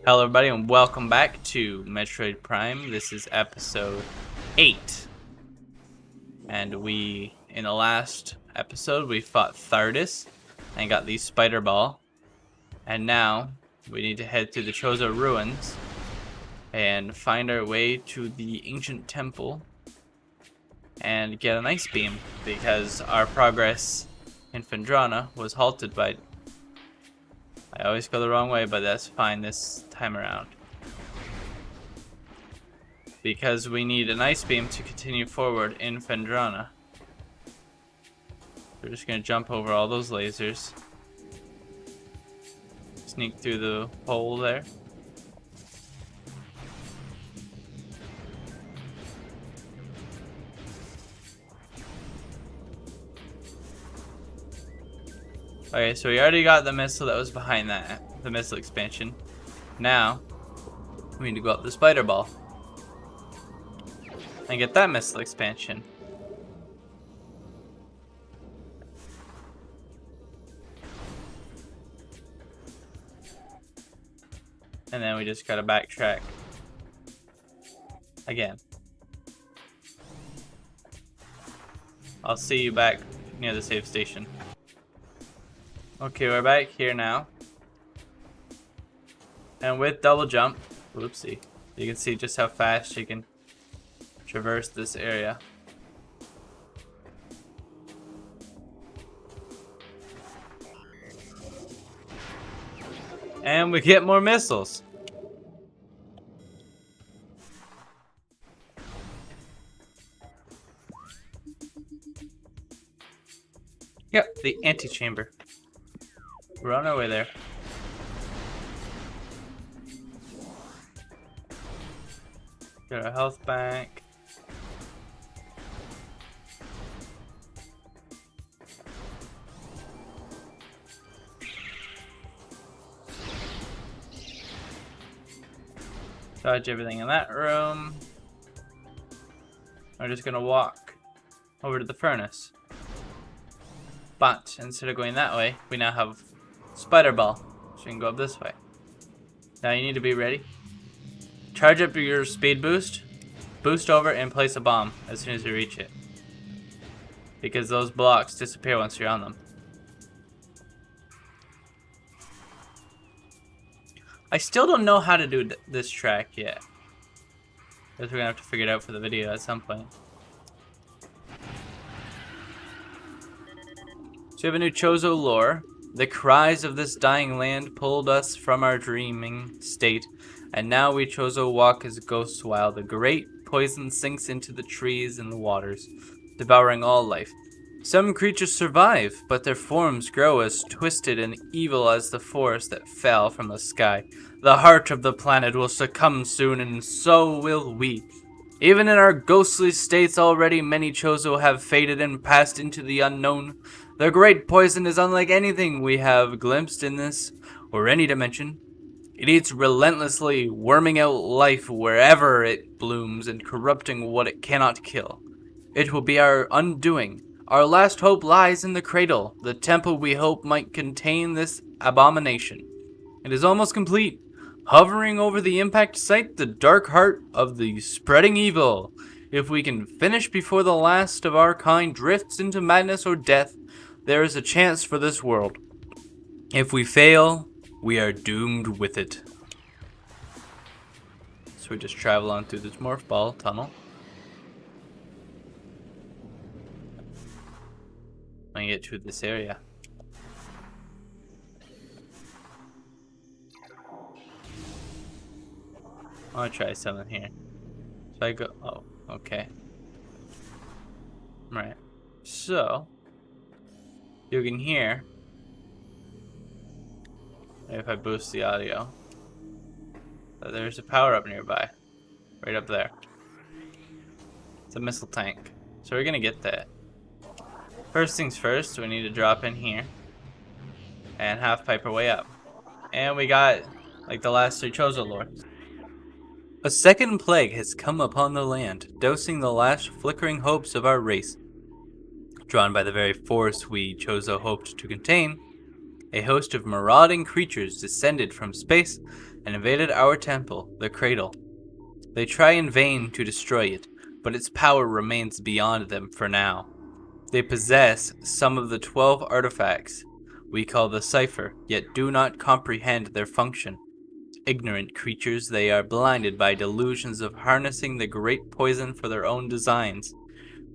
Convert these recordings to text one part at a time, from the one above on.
Hello everybody and welcome back to Metroid Prime. This is episode 8. And in the last episode, we fought Thardis and got the spider ball. And now, we need to head to the Chozo ruins and find our way to the ancient temple and get an ice beam, because our progress in Phendrana was halted by... I always go the wrong way, but that's fine this time around. Because we need an ice beam to continue forward in Phendrana. We're just gonna jump over all those lasers. Sneak through the hole there. Okay, so we already got the missile that was behind that, the missile expansion. Now, we need to go up the spider ball and get that missile expansion. And then we just gotta backtrack again. I'll see you back near the save station. Okay, we're back here now. And with double jump, whoopsie, you can see just how fast you can traverse this area. And we get more missiles. Yep, the antechamber. We're on our way there. Get our health back. Dodge everything in that room. We're just gonna walk over to the furnace. But instead of going that way, we now have spider ball, so you can go up this way. Now you need to be ready. Charge up your speed boost, boost over, and place a bomb as soon as you reach it, because those blocks disappear once you're on them. I still don't know how to do this track yet. Guess we're gonna have to figure it out for the video at some point. So we have a new Chozo lore. The cries of this dying land pulled us from our dreaming state, and now we Chozo walk as ghosts while the great poison sinks into the trees and the waters, devouring all life. Some creatures survive, but their forms grow as twisted and evil as the forest that fell from the sky. The heart of the planet will succumb soon, and so will we. Even in our ghostly states already, many Chozo have faded and passed into the unknown. The great poison is unlike anything we have glimpsed in this or any dimension. It eats relentlessly, worming out life wherever it blooms and corrupting what it cannot kill. It will be our undoing. Our last hope lies in the cradle, the temple we hope might contain this abomination. It is almost complete. Hovering over the impact site, the dark heart of the spreading evil. If we can finish before the last of our kind drifts into madness or death, there is a chance for this world. If we fail, we are doomed with it. So we just travel on through this morph ball tunnel. When you get to this area. I want to try something here. So I go, oh, okay. Right. So, you can hear, if I boost the audio, that there's a power up nearby. Right up there. It's a missile tank. So we're gonna get that. First things first, we need to drop in here and half pipe our way up. And we got like the last 3 Chozo lords. A second plague has come upon the land, dousing the last flickering hopes of our race. Drawn by the very force we Chozo hoped to contain, a host of marauding creatures descended from space and invaded our temple, the cradle. They try in vain to destroy it, but its power remains beyond them for now. They possess some of the 12 artifacts we call the cipher, yet do not comprehend their function. Ignorant creatures, they are blinded by delusions of harnessing the great poison for their own designs.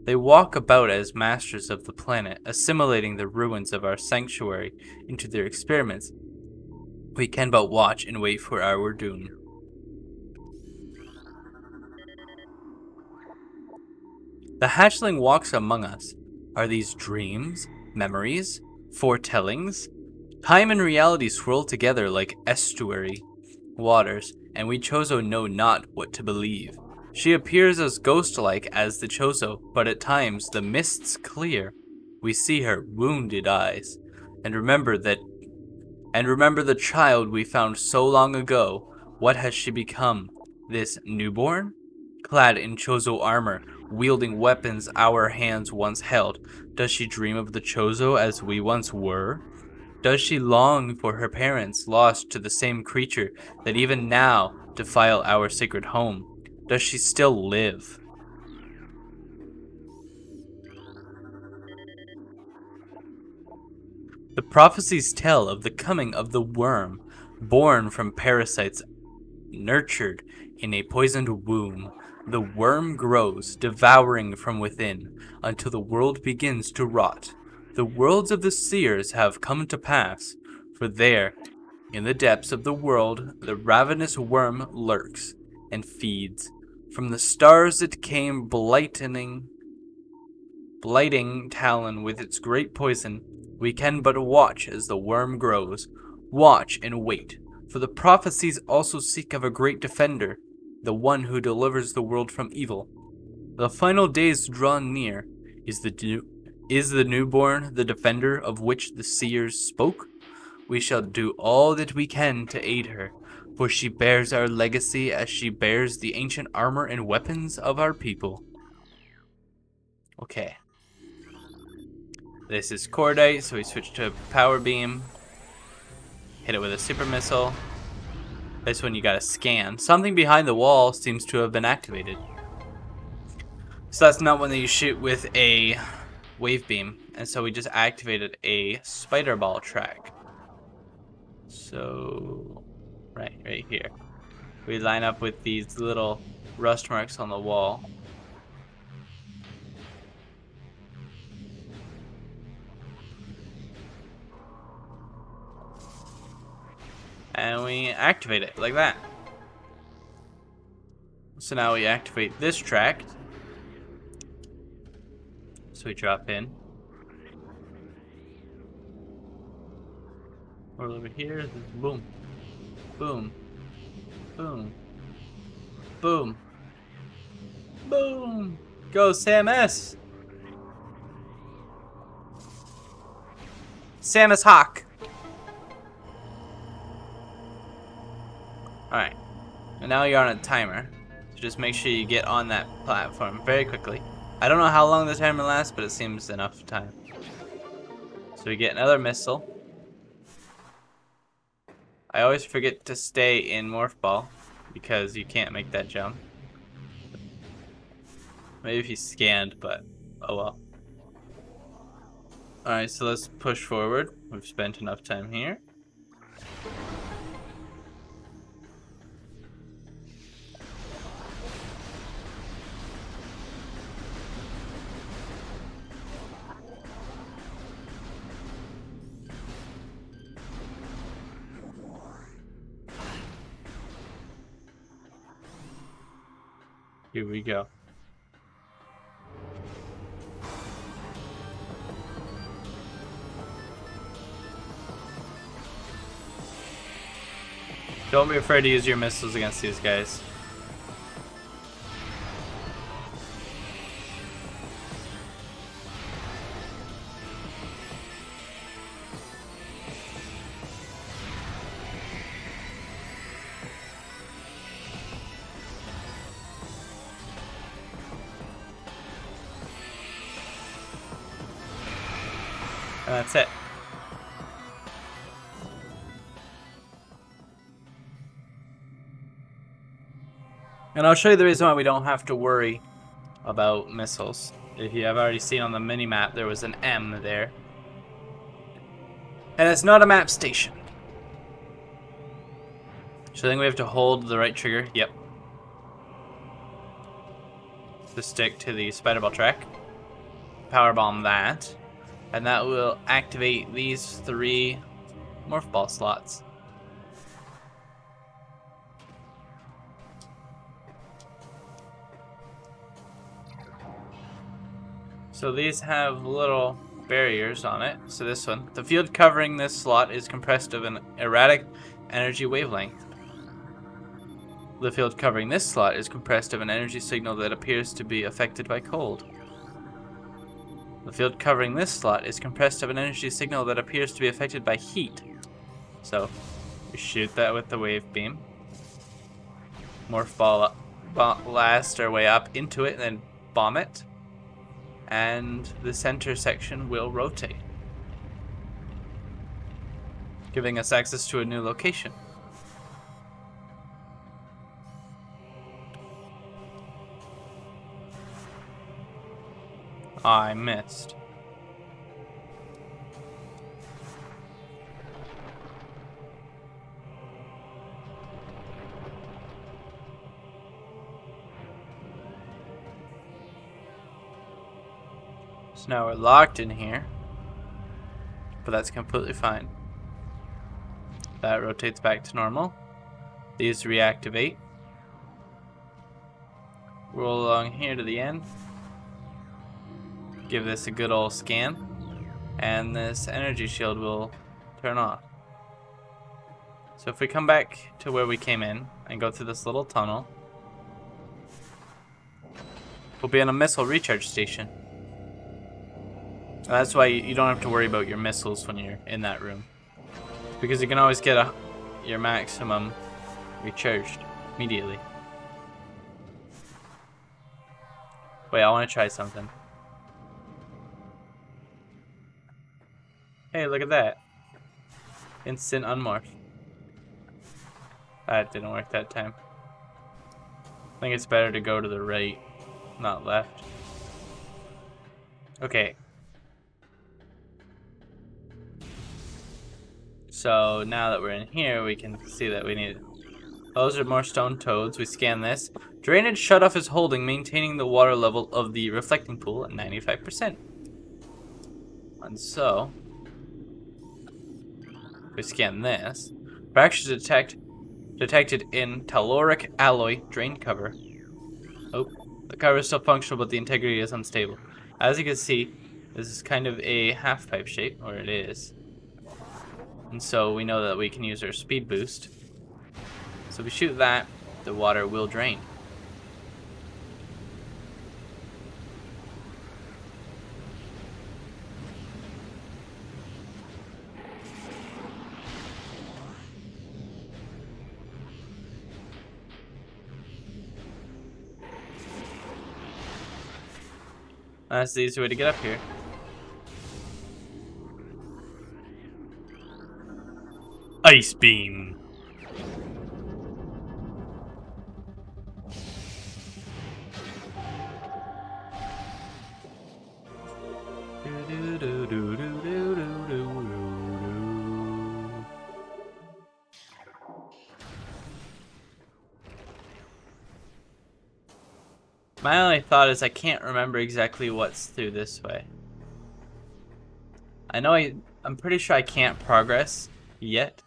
They walk about as masters of the planet, assimilating the ruins of our sanctuary into their experiments. We can but watch and wait for our doom. The hatchling walks among us. Are these dreams, memories, foretellings? Time and reality swirl together like estuary waters, and we Chozo know not what to believe. She appears as ghost-like as the Chozo, but at times the mists clear. We see her wounded eyes, and remember the child we found so long ago. What has she become? This newborn? Clad in Chozo armor, wielding weapons our hands once held, does she dream of the Chozo as we once were? Does she long for her parents, lost to the same creature that even now defile our sacred home? Does she still live? The prophecies tell of the coming of the worm, born from parasites nurtured in a poisoned womb. The worm grows, devouring from within, until the world begins to rot. The worlds of the seers have come to pass, for there, in the depths of the world, the ravenous worm lurks and feeds. From the stars it came blighting talon with its great poison. We can but watch as the worm grows, watch and wait, for the prophecies also speak of a great defender, the one who delivers the world from evil. The final days draw near. Is the newborn the defender of which the seers spoke? We shall do all that we can to aid her, for she bears our legacy as she bears the ancient armor and weapons of our people. Okay. This is Cordite, so we switch to Power Beam. Hit it with a Super Missile. This one you gotta scan. Something behind the wall seems to have been activated. So that's not one that you shoot with a Wave Beam. And so we just activated a Spider Ball track. So, right here. We line up with these little rust marks on the wall. And we activate it like that. So now we activate this track. So we drop in. Or over here, boom, boom, boom, boom, boom. Go Samus! Samus Hawk! Alright, and now you're on a timer. So just make sure you get on that platform very quickly. I don't know how long the timer lasts, but it seems enough time. So we get another missile. I always forget to stay in Morph Ball because you can't make that jump. Maybe if you scanned, but oh well. Alright, so let's push forward. We've spent enough time here. Here we go. Don't be afraid to use your missiles against these guys. And that's it. And I'll show you the reason why we don't have to worry about missiles. If you have already seen on the mini-map, there was an M there. And it's not a map station. So I think we have to hold the right trigger. Yep. To stick to the spider ball track. Power bomb that. And that will activate these 3 morph ball slots. So these have little barriers on it. So this one, the field covering this slot is compressed of an erratic energy wavelength. The field covering this slot is compressed of an energy signal that appears to be affected by cold. The field covering this slot is compressed of an energy signal that appears to be affected by heat. So we shoot that with the wave beam. Morph ball blast our way up into it and then bomb it. And the center section will rotate, giving us access to a new location. I missed. So now we're locked in here, but that's completely fine. That rotates back to normal. These reactivate. Roll along here to the end. Give this a good old scan, and this energy shield will turn off. So if we come back to where we came in and go through this little tunnel, we'll be on a missile recharge station. That's why you don't have to worry about your missiles when you're in that room, because you can always get your maximum recharged immediately. Wait, I want to try something. Hey, look at that. Instant unmorph. That didn't work that time. I think it's better to go to the right, not left. Okay. So now that we're in here, we can see that we need... Those are more stone toads. We scan this. Drainage shut-off is holding, maintaining the water level of the reflecting pool at 95%. And so... we scan this. Fractures detected in telluric alloy drain cover. Oh, the cover is still functional, but the integrity is unstable. As you can see, this is kind of a half-pipe shape, or it is. And so we know that we can use our speed boost. So if we shoot that, the water will drain. That's the easy way to get up here. Ice beam. My only thought is I can't remember exactly what's through this way. I know I'm pretty sure I can't progress yet.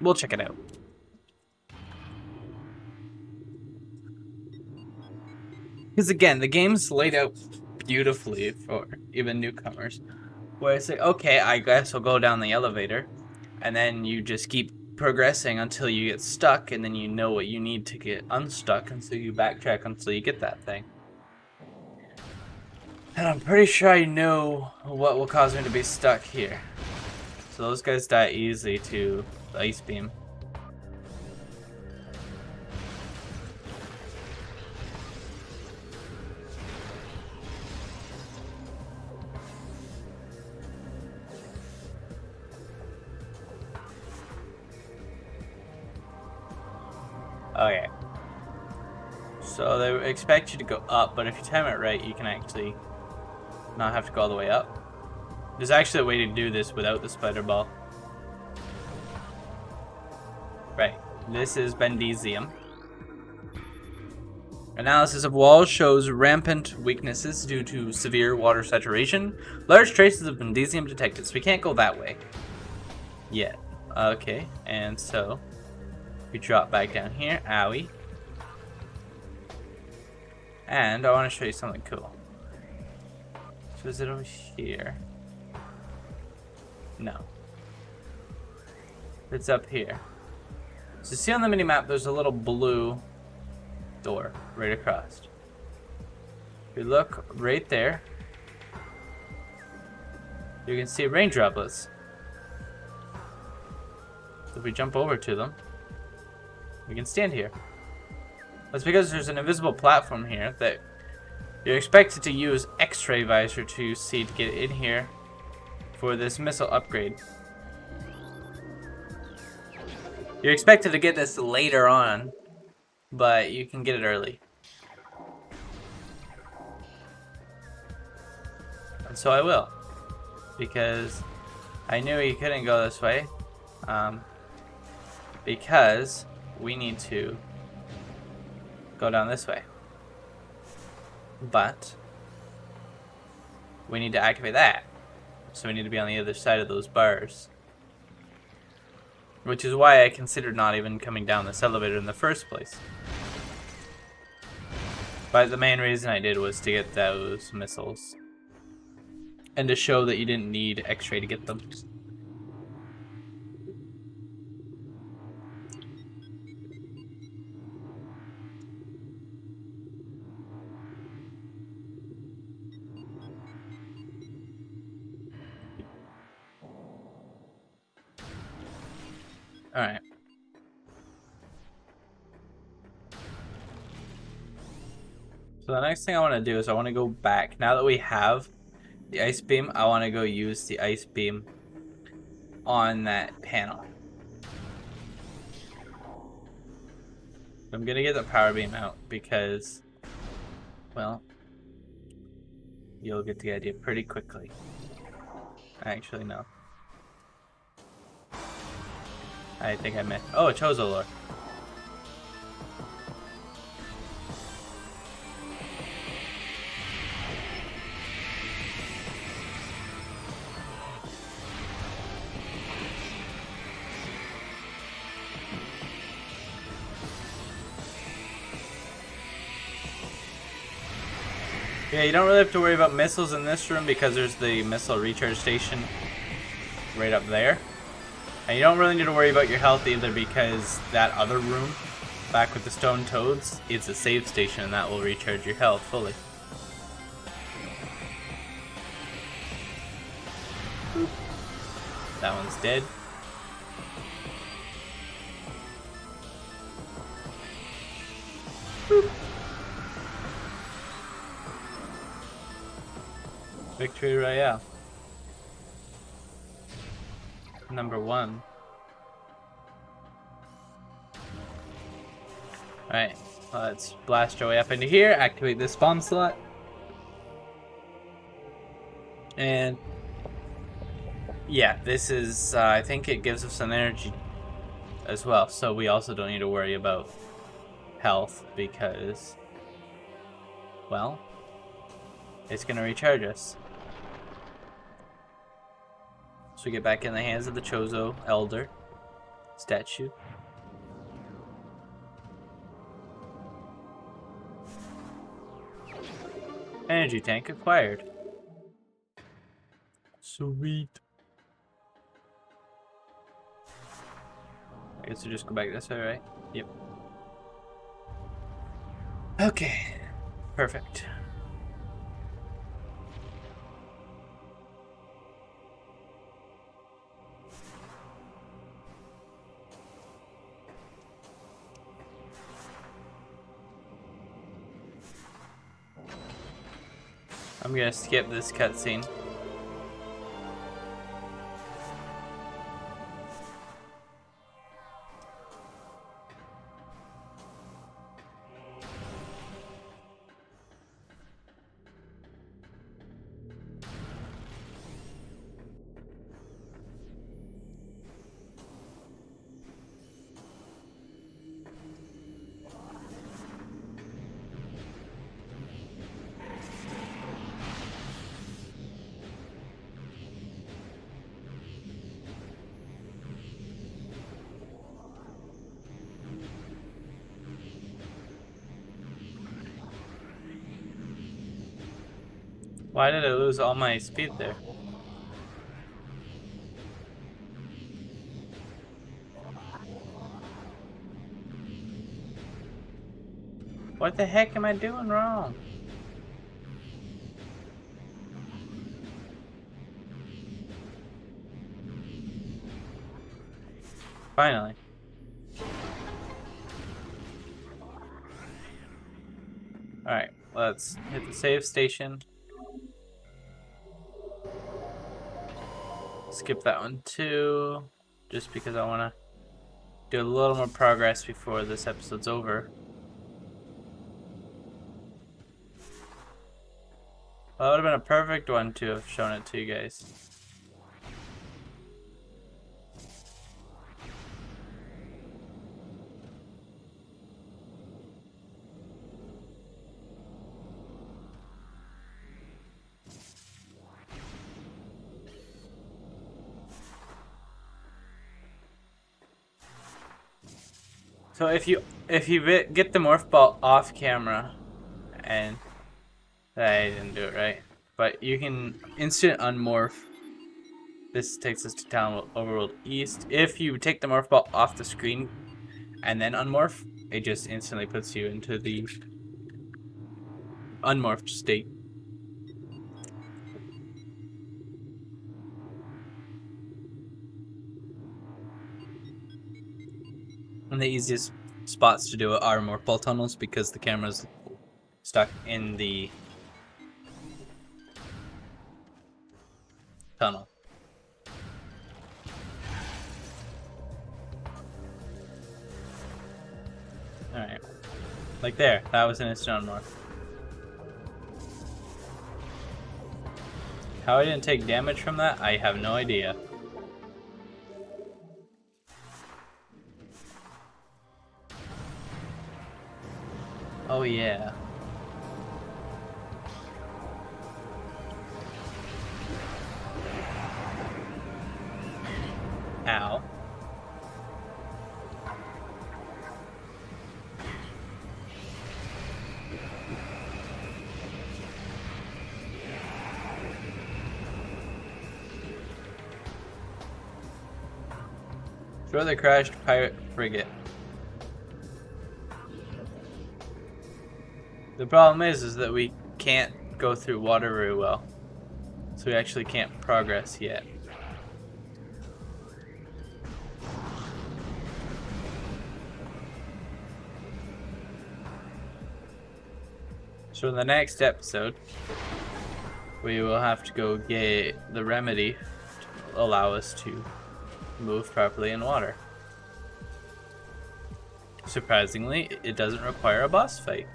We'll check it out. Because again, the game's laid out beautifully for even newcomers. Where it's like, okay, I guess I'll go down the elevator. And then you just keep progressing until you get stuck, and then you know what you need to get unstuck, and so you backtrack until you get that thing. And I'm pretty sure I know what will cause me to be stuck here. So those guys die easily to the ice beam. So they expect you to go up, but if you time it right, you can actually not have to go all the way up. There's actually a way to do this without the spider ball. Right. This is Bendesium. Analysis of walls shows rampant weaknesses due to severe water saturation. Large traces of Bendesium detected, so we can't go that way yet. Okay, and so we drop back down here. Owie. And I want to show you something cool. So is it over here? No. It's up here. So see on the mini-map, there's a little blue door right across. If you look right there, you can see rain droplets. If we jump over to them, we can stand here. That's because there's an invisible platform here that you're expected to use X-ray visor to see to get in here for this missile upgrade. You're expected to get this later on, but you can get it early. And so I will, because I knew you couldn't go this way, because we need to go down this way. But we need to activate that, so we need to be on the other side of those bars. Which is why I considered not even coming down this elevator in the first place. But the main reason I did was to get those missiles. And to show that you didn't need X-ray to get them. Alright. So the next thing I want to do is I want to go back. Now that we have the ice beam, I want to go use the ice beam on that panel. I'm going to get the power beam out because, well, you'll get the idea pretty quickly. Actually, no. I think I meant... Oh, a Chozo lore. Yeah, you don't really have to worry about missiles in this room because there's the missile recharge station right up there. And you don't really need to worry about your health either because that other room, back with the stone toads, it's a save station and that will recharge your health fully. Boop. That one's dead. Boop. Victory Royale. Number 1. Alright, let's blast our way up into here, activate this bomb slot. And yeah, this is, I think it gives us some energy as well. So we also don't need to worry about health because, well, it's going to recharge us. So we get back in the hands of the Chozo Elder statue. Energy tank acquired. Sweet. I guess we just go back this way, right? Yep. Okay. Perfect. I'm gonna skip this cutscene. Why did I lose all my speed there? What the heck am I doing wrong? Finally. Alright, let's hit the save station. Skip that one too, just because I want to do a little more progress before this episode's over. Well, that would have been a perfect one to have shown it to you guys. So if you get the morph ball off camera, and I didn't do it right, but you can instant unmorph. This takes us to Town Overworld East. If you take the morph ball off the screen and then unmorph, it just instantly puts you into the unmorphed state. And the easiest spots to do it are morph ball tunnels because the camera's stuck in the tunnel. Alright. Like there. That was an instant unmorph. How I didn't take damage from that, I have no idea. Oh yeah. Ow. Throw the crashed pirate frigate. The problem is that we can't go through water very well. So we actually can't progress yet. So in the next episode, we will have to go get the remedy to allow us to move properly in water. Surprisingly, it doesn't require a boss fight.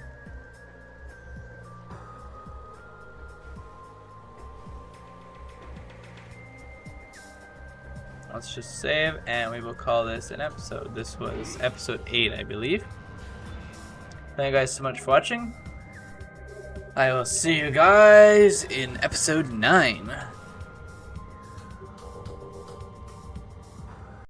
Let's just save and we will call this an episode. This was episode 8, I believe. Thank you guys so much for watching. I will see you guys in episode 9.